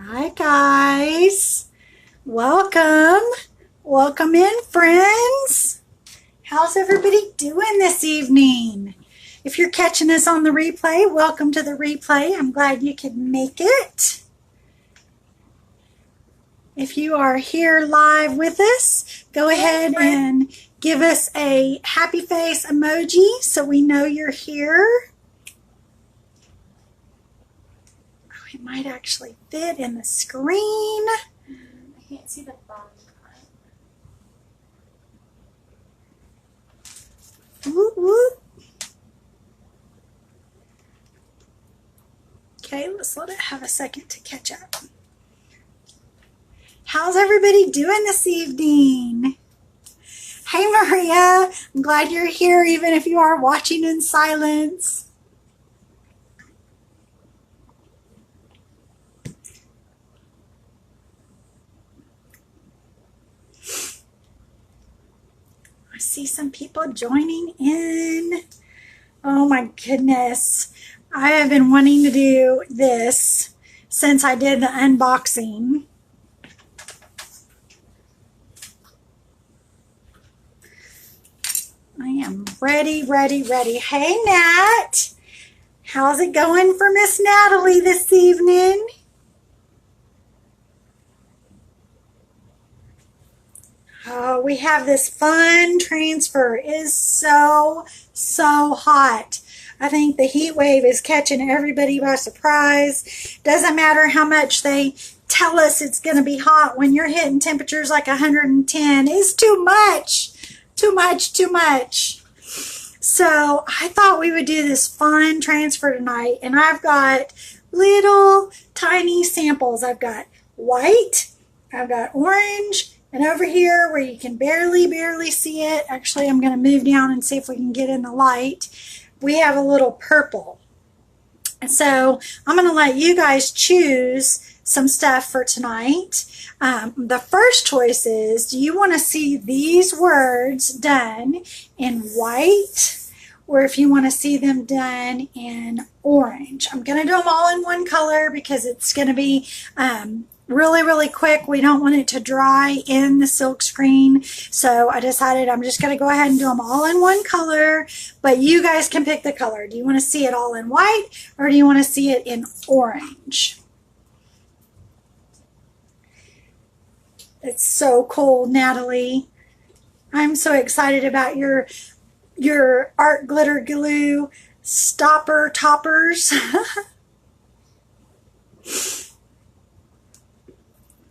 Hi guys, welcome in friends. How's everybody doing this evening? If you're catching us on the replay, welcome to the replay. I'm glad you could make it. If you are here live with us, go ahead and give us a happy face emoji so we know you're here. It might actually fit in the screen. I can't see the bottom part. Whoop, whoop. Okay, let's let it have a second to catch up. How's everybody doing this evening? Hey Maria, I'm glad you're here even if you are watching in silence. I see some people joining in. Oh my goodness. I have been wanting to do this since I did the unboxing. I am ready. Hey Nat. How's it going for Miss Natalie this evening? Oh, we have this fun transfer. It is so hot. I think the heat wave is catching everybody by surprise. Doesn't matter how much they tell us it's going to be hot. When you're hitting temperatures like 110, it's too much. Too much. So I thought we would do this fun transfer tonight. And I've got little tiny samples. I've got white. I've got orange. And over here where you can barely see it, actually I'm going to move down and see if we can get in the light, we have a little purple. And so I'm going to let you guys choose some stuff for tonight. The first choice is, do you want to see these words done in white, or if you want to see them done in orange? I'm going to do them all in one color because it's going to be really quick. We don't want it to dry in the silk screen, so I decided I'm just going to go ahead and do them all in one color, but you guys can pick the color. Do you want to see it all in white, or do you want to see it in orange? It's so cool, Natalie. I'm so excited about your art glitter glue stopper toppers.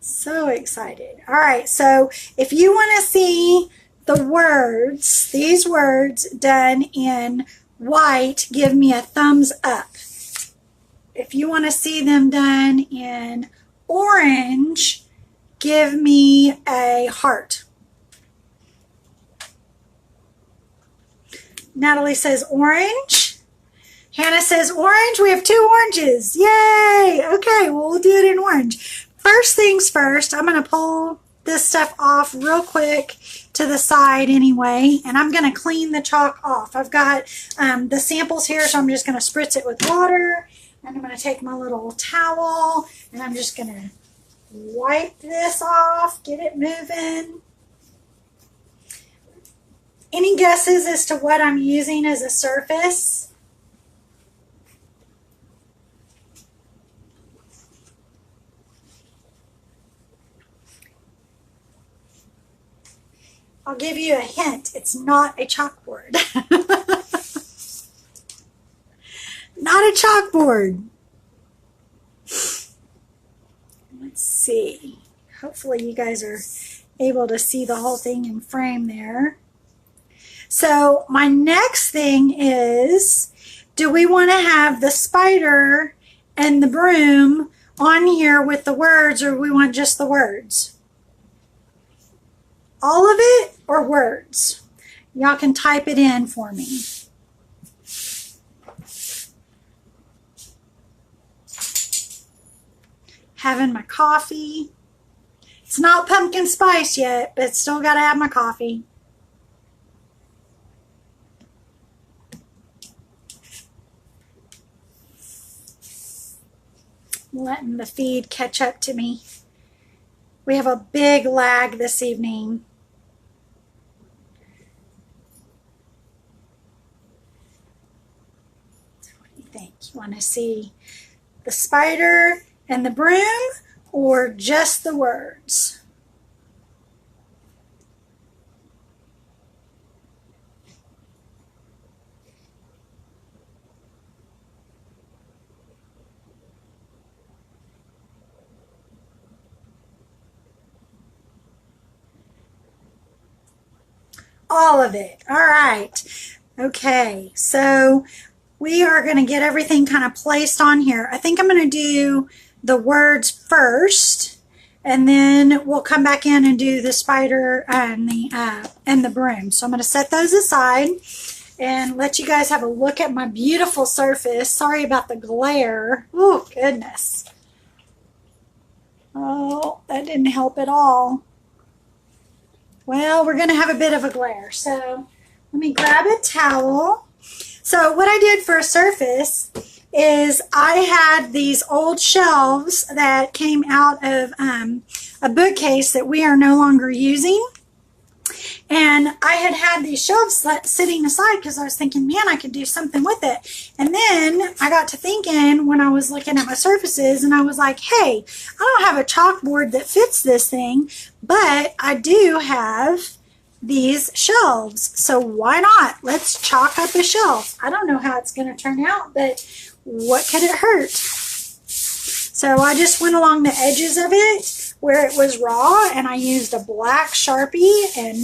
So excited. All right, so if you want to see the words, these words done in white, give me a thumbs up. If you want to see them done in orange, give me a heart. Natalie says orange. Hannah says orange. We have 2 oranges. Yay! Okay, well, we'll do it in orange. First things first, I'm going to pull this stuff off real quick to the side anyway, and I'm going to clean the chalk off. I've got the samples here, so I'm just going to spritz it with water, and I'm going to take my little towel, and I'm just going to wipe this off, get it moving. Any guesses as to what I'm using as a surface? I'll give you a hint. It's not a chalkboard. Not a chalkboard. Let's see. Hopefully you guys are able to see the whole thing in frame there. So my next thing is, do we want to have the spider and the broom on here with the words, or we want just the words? All of it or words? Y'all can type it in for me. Having my coffee. It's not pumpkin spice yet, but still got to have my coffee. letting the feed catch up to me. We have a big lag this evening. What do you think? You want to see the spider and the broom or just the words? All of it. All right. Okay, so we are going to get everything kind of placed on here. I think I'm going to do the words first, and then we'll come back in and do the spider and the broom. So I'm going to set those aside and let you guys have a look at my beautiful surface. Sorry about the glare. Oh, goodness. Oh, that didn't help at all. Well, we're going to have a bit of a glare. So let me grab a towel. So what I did for a surface is I had these old shelves that came out of a bookcase that we are no longer using. And I had these shelves sitting aside because I was thinking, man, I could do something with it. And then I got to thinking when I was looking at my surfaces, and I was like, hey, I don't have a chalkboard that fits this thing, but I do have these shelves. So why not? Let's chalk up a shelf. I don't know how it's going to turn out, but what could it hurt? So I just went along the edges of it where it was raw, and I used a black Sharpie and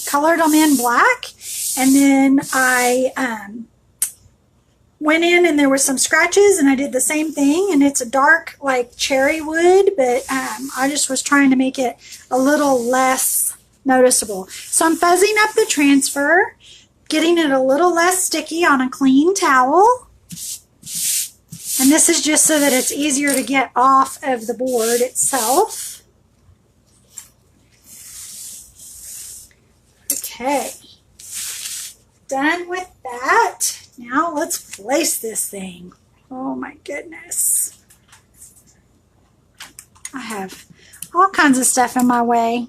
colored them in black. And then I went in and there were some scratches, and I did the same thing, and it's a dark like cherry wood, but I just was trying to make it a little less noticeable. So I'm fuzzing up the transfer, getting it a little less sticky on a clean towel. And this is just so that it's easier to get off of the board itself. Okay, done with that. Now let's place this thing. Oh my goodness. I have all kinds of stuff in my way.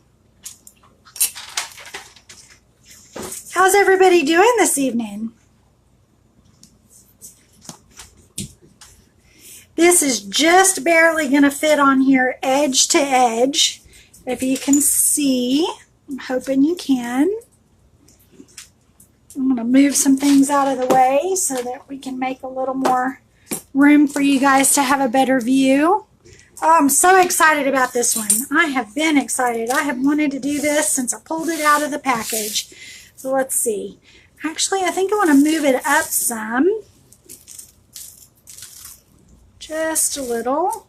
How's everybody doing this evening? This is just barely going to fit on here edge to edge. If you can see, I'm hoping you can. I'm going to move some things out of the way so that we can make a little more room for you guys to have a better view. Oh, I'm so excited about this one. I have been excited. I have wanted to do this since I pulled it out of the package. So let's see. Actually, I think I want to move it up some. Just a little.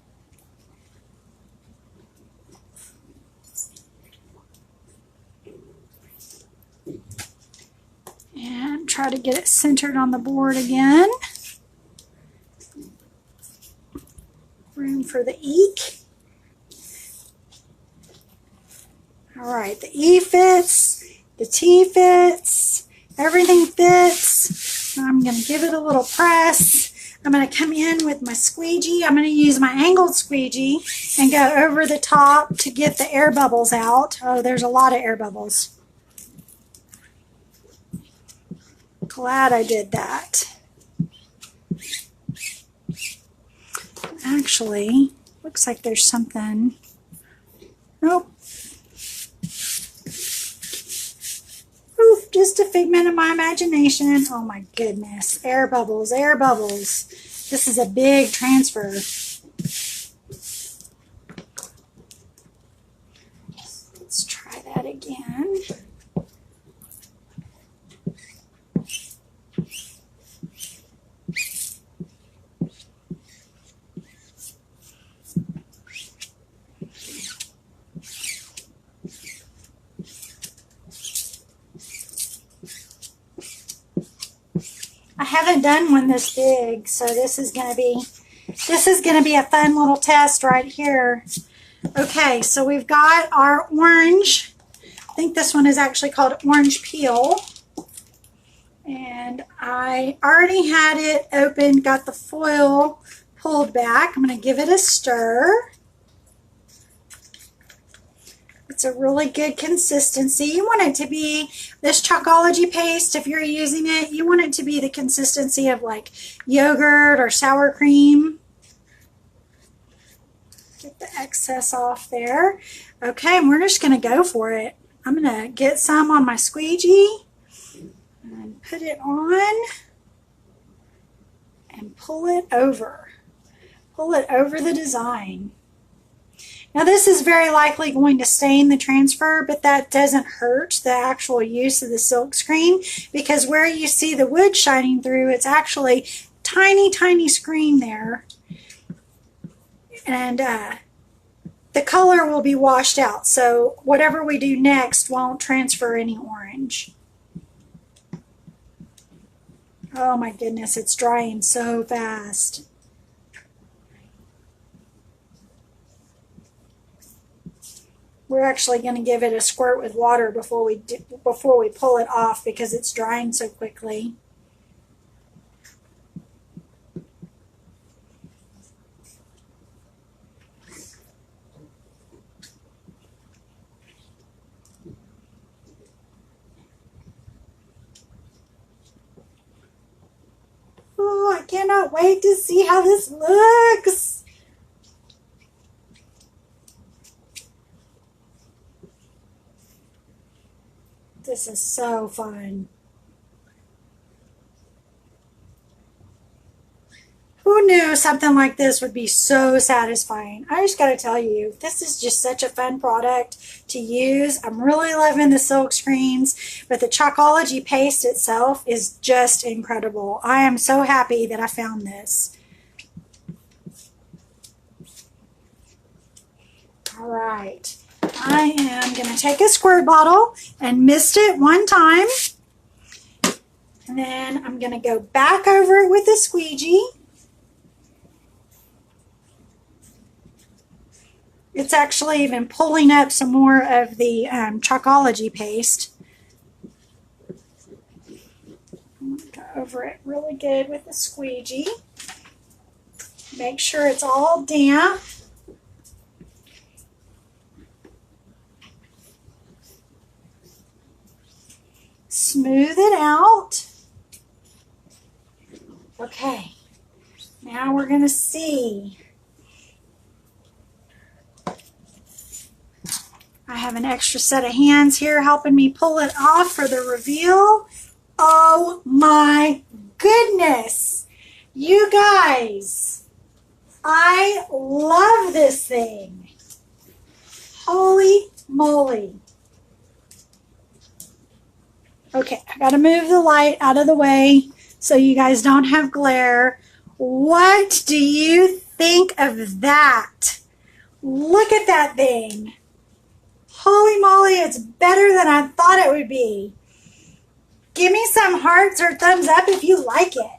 And try to get it centered on the board again. Room for the eek. All right, the E fits, the T fits, everything fits. I'm going to give it a little press. I'm going to come in with my squeegee. I'm going to use my angled squeegee and go over the top to get the air bubbles out. Oh, there's a lot of air bubbles. Glad I did that. Actually, looks like there's something. Nope. Oof, just a figment of my imagination. Oh my goodness. Air bubbles, air bubbles. This is a big transfer. Let's try that again. I haven't done one this big, so this is going to be a fun little test right here. Okay, so we've got our orange. I think this one is actually called orange peel. And I already had it open, got the foil pulled back. I'm going to give it a stir. It's a really good consistency. You want it to be, this Chalkology paste, if you're using it, you want it to be the consistency of like yogurt or sour cream. Get the excess off there. Okay, and we're just going to go for it. I'm going to get some on my squeegee and put it on and pull it over. Pull it over the design. Now this is very likely going to stain the transfer, but that doesn't hurt the actual use of the silk screen, because where you see the wood shining through, it's actually tiny, tiny screen there. And the color will be washed out, so whatever we do next won't transfer any orange. Oh my goodness, it's drying so fast. We're actually going to give it a squirt with water before we pull it off, because it's drying so quickly. Oh, I cannot wait to see how this looks. This is so fun. Who knew something like this would be so satisfying? I just got to tell you, this is just such a fun product to use. I'm really loving the silk screens, but the Chalkology paste itself is just incredible. I am so happy that I found this. All right. I am going to take a squirt bottle and mist it one time. And then I'm going to go back over it with a squeegee. It's actually even pulling up some more of the Chalkology paste. I'm going to go over it really good with the squeegee. Make sure it's all damp. Smooth it out. Okay, now we're going to see. I have an extra set of hands here helping me pull it off for the reveal. Oh my goodness. You guys, I love this thing. Holy moly. Okay, I gotta move the light out of the way so you guys don't have glare. What do you think of that? Look at that thing. Holy moly, it's better than I thought it would be. Give me some hearts or thumbs up if you like it.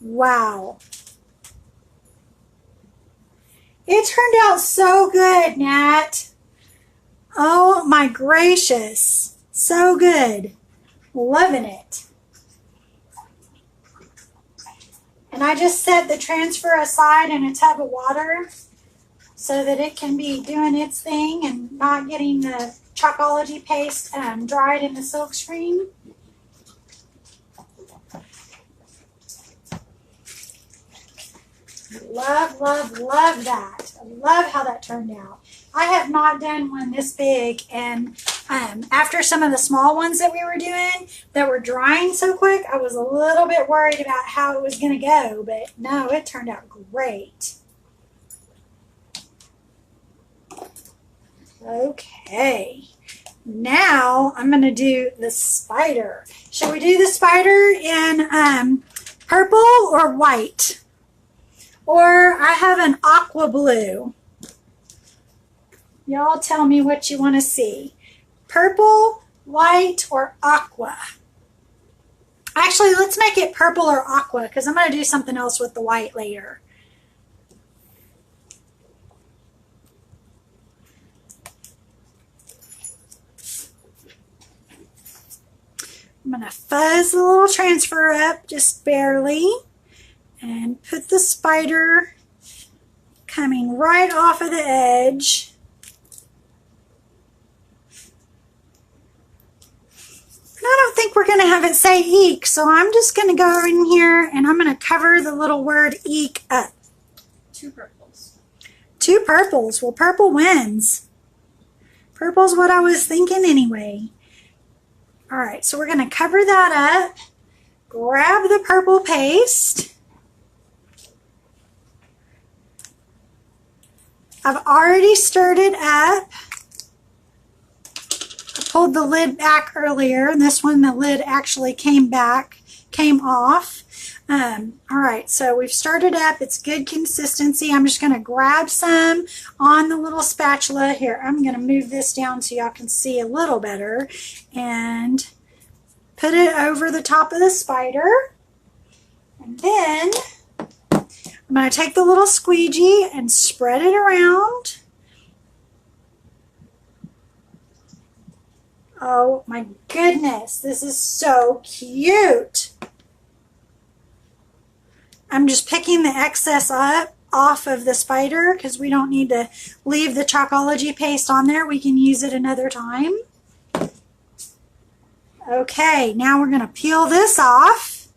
Wow. It turned out so good, Nat. Oh my gracious. So good. Loving it. And I just set the transfer aside in a tub of water so that it can be doing its thing and not getting the Chalkology paste dried in the silk screen. Love, love, love that. I love how that turned out. I have not done one this big, and after some of the small ones that we were doing that were drying so quick, I was a little bit worried about how it was going to go, but no, it turned out great. Okay, now I'm going to do the spider. Shall we do the spider in purple or white? Or I have an aqua blue. Y'all tell me what you want to see. Purple, white, or aqua? Actually, let's make it purple or aqua because I'm going to do something else with the white later. I'm going to fuzz the little transfer up just barely and put the spider coming right off of the edge. And I don't think we're going to have it say eek, so I'm just going to go in here and I'm going to cover the little word eek up. 2 purples. 2 purples. Well, purple wins. Purple's what I was thinking anyway. All right, so we're going to cover that up. Grab the purple paste. I've already stirred it up. I pulled the lid back earlier, and this one the lid actually came off. All right, so we've stirred it up. It's good consistency. I'm just going to grab some on the little spatula. Here, I'm going to move this down so y'all can see a little better and put it over the top of the spider. And then I'm going to take the little squeegee and spread it around. Oh my goodness, this is so cute. I'm just picking the excess up off of the spider because we don't need to leave the Chalkology paste on there. We can use it another time. Okay, now we're going to peel this off.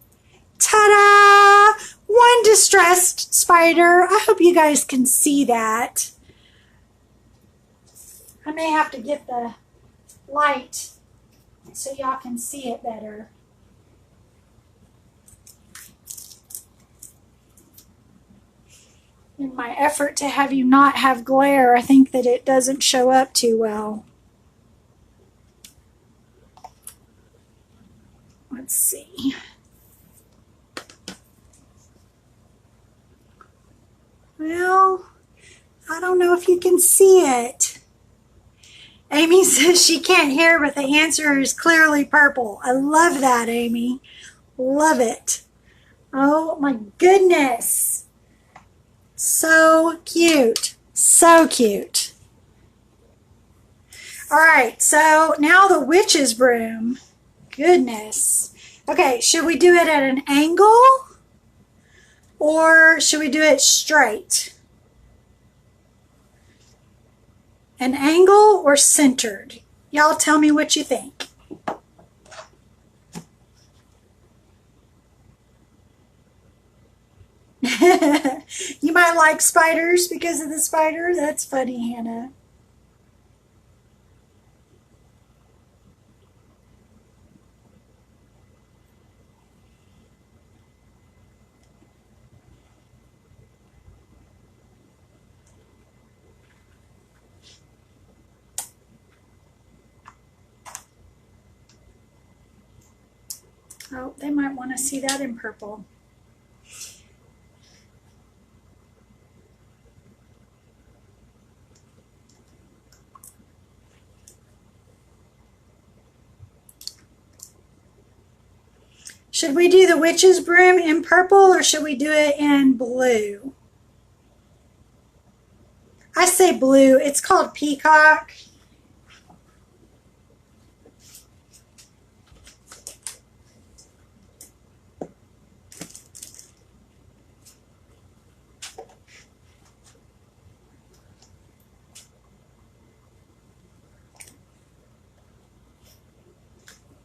Ta-da! One distressed spider. I hope you guys can see that. I may have to get the light so y'all can see it better. In my effort to have you not have glare, I think that it doesn't show up too well. Let's see. Well, I don't know if you can see it. Amy says she can't hear, but the answer is clearly purple. I love that, Amy. Love it. Oh my goodness. So cute. So cute. All right, so now the witch's broom. Goodness. Okay, should we do it at an angle or should we do it straight? An angle or centered? Y'all tell me what you think. You might like spiders because of the spider? That's funny, Hannah. Oh, they might want to see that in purple. Should we do the witch's broom in purple or should we do it in blue? I say blue. It's called peacock.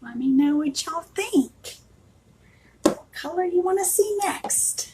Let me know what y'all think. What color you want to see next?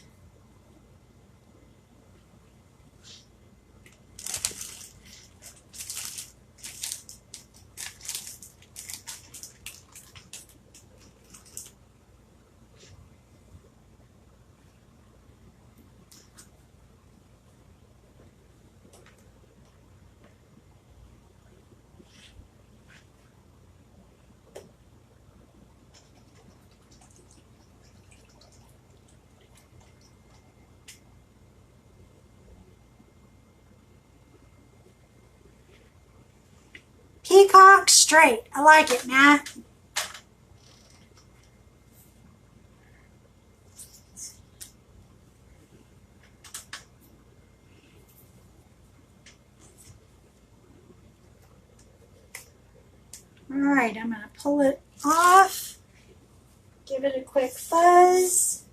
Peacock straight. I like it, Matt. All right, I'm going to pull it off give it a quick fuzz.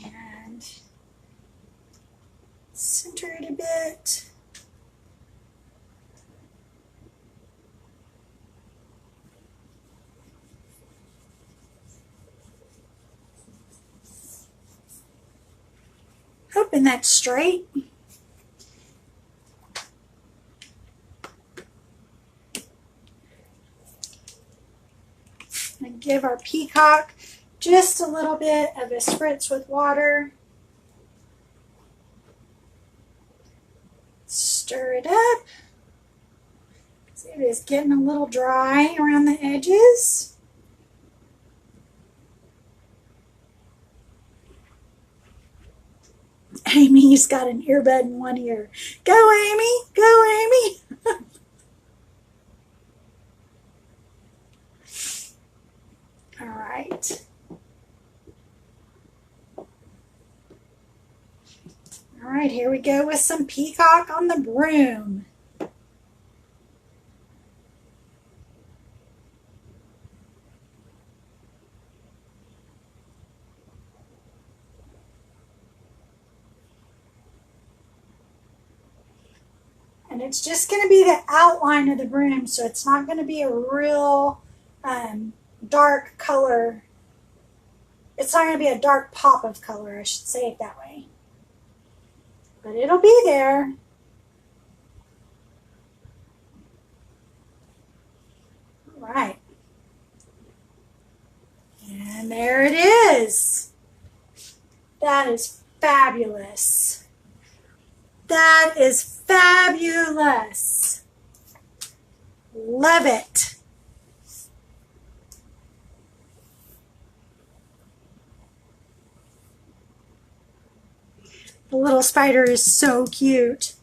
And center it a bit. Hoping that's straight. And give our peacock just a little bit of a spritz with water. Stir it up. See, it is getting a little dry around the edges. Amy's got an earbud in one ear. Go, Amy! Go, Amy! All right. All right, here we go with some peacock on the broom. And it's just going to be the outline of the broom, so it's not going to be a real dark color. It's not going to be a dark pop of color, I should say it that way. But it'll be there. All right. And there it is. That is fabulous. That is fabulous. Love it. The little spider is so cute.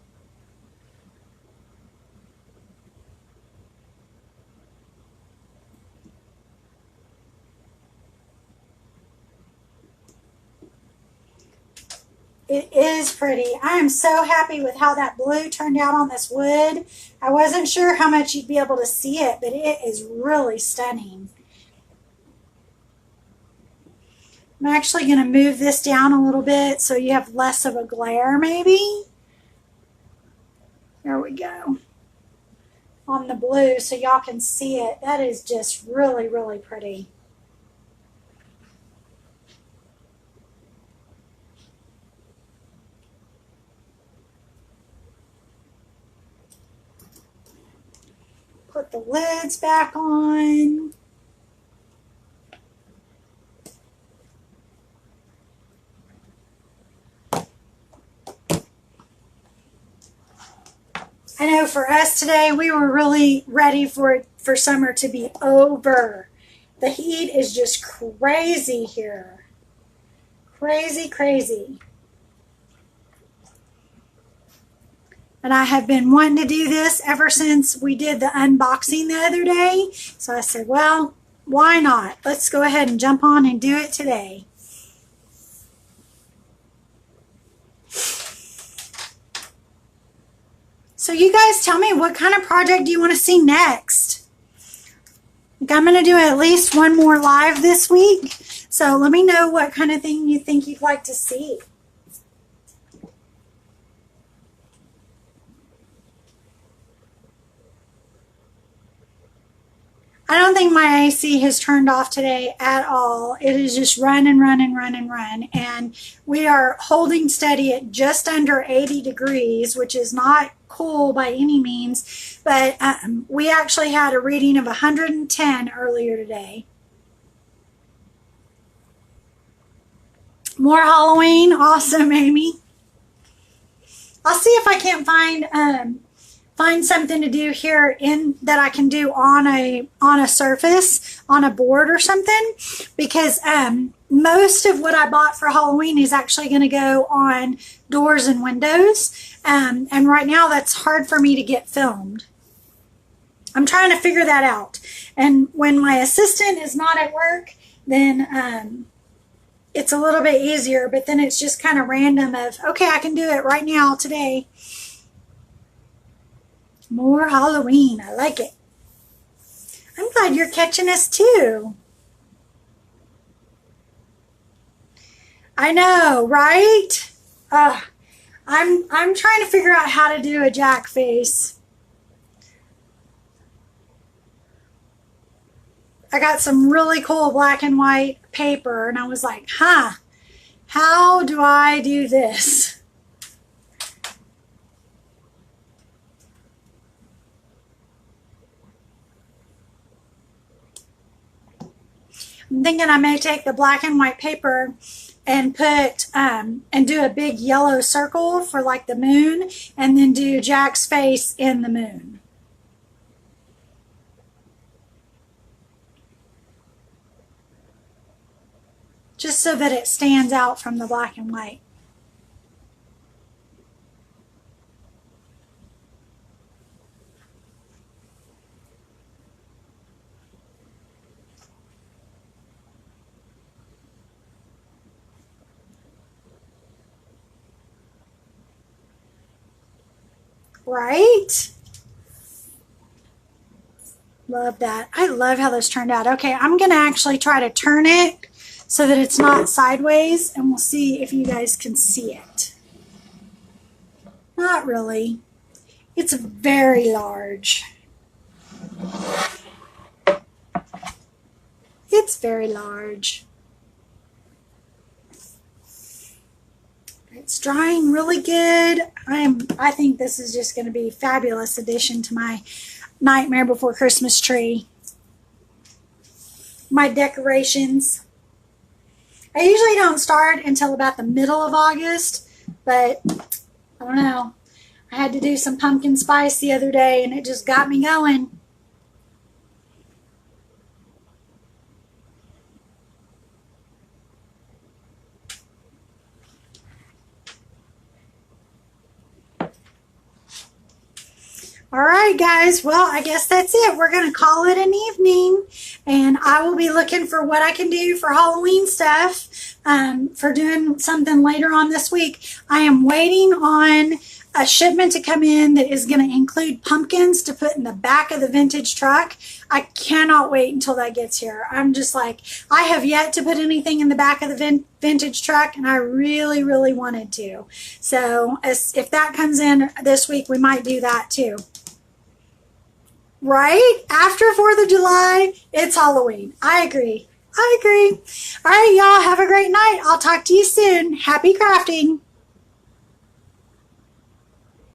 It is pretty. I am so happy with how that blue turned out on this wood. I wasn't sure how much you'd be able to see it, but it is really stunning. I'm actually going to move this down a little bit so you have less of a glare maybe. There we go. On the blue so y'all can see it. That is just really, really pretty. Put the lids back on. I know for us today, we were really ready for summer to be over. The heat is just crazy here. Crazy, crazy. And I have been wanting to do this ever since we did the unboxing the other day. So I said, well, why not? Let's go ahead and jump on and do it today. So you guys tell me, what kind of project do you want to see next? I'm going to do at least one more live this week. So let me know what kind of thing you think you'd like to see. I don't think my AC has turned off today at all. It is just run and run and run and run. And we are holding steady at just under 80 degrees, which is not cool by any means. But we actually had a reading of 110 earlier today. More Halloween. Awesome, Amy. I'll see if I can't find something to do here that I can do on a surface, on a board or something, because most of what I bought for Halloween is actually going to go on doors and windows, and right now that's hard for me to get filmed. I'm trying to figure that out, and when my assistant is not at work, then it's a little bit easier, but then it's just kind of random of, okay, I can do it right now today. More Halloween. I like it. I'm God, you're catching us too. I know, right? I'm trying to figure out how to do a jack face. I got some really cool black and white paper, and I was like, how do I do this? I'm thinking I may take the black and white paper and put and do a big yellow circle for like the moon, and then do Jack's face in the moon. Just so that it stands out from the black and white. Right? Love that. I love how this turned out. Okay, I'm going to actually try to turn it so that it's not sideways, and we'll see if you guys can see it. Not really. It's very large. It's very large. It's drying really good. I think this is just going to be a fabulous addition to my Nightmare Before Christmas tree. My decorations. I usually don't start until about the middle of August, but I don't know. I had to do some pumpkin spice the other day, and it just got me going. All right, guys. Well, I guess that's it. We're going to call it an evening, and I will be looking for what I can do for Halloween stuff, for doing something later on this week. I am waiting on a shipment to come in that is going to include pumpkins to put in the back of the vintage truck. I cannot wait until that gets here. I'm just like, I have yet to put anything in the back of the vintage truck, and I really, really wanted to. So if that comes in this week, we might do that too. Right? After 4th of July, it's Halloween. I agree. I agree. All right, y'all. Have a great night. I'll talk to you soon. Happy crafting.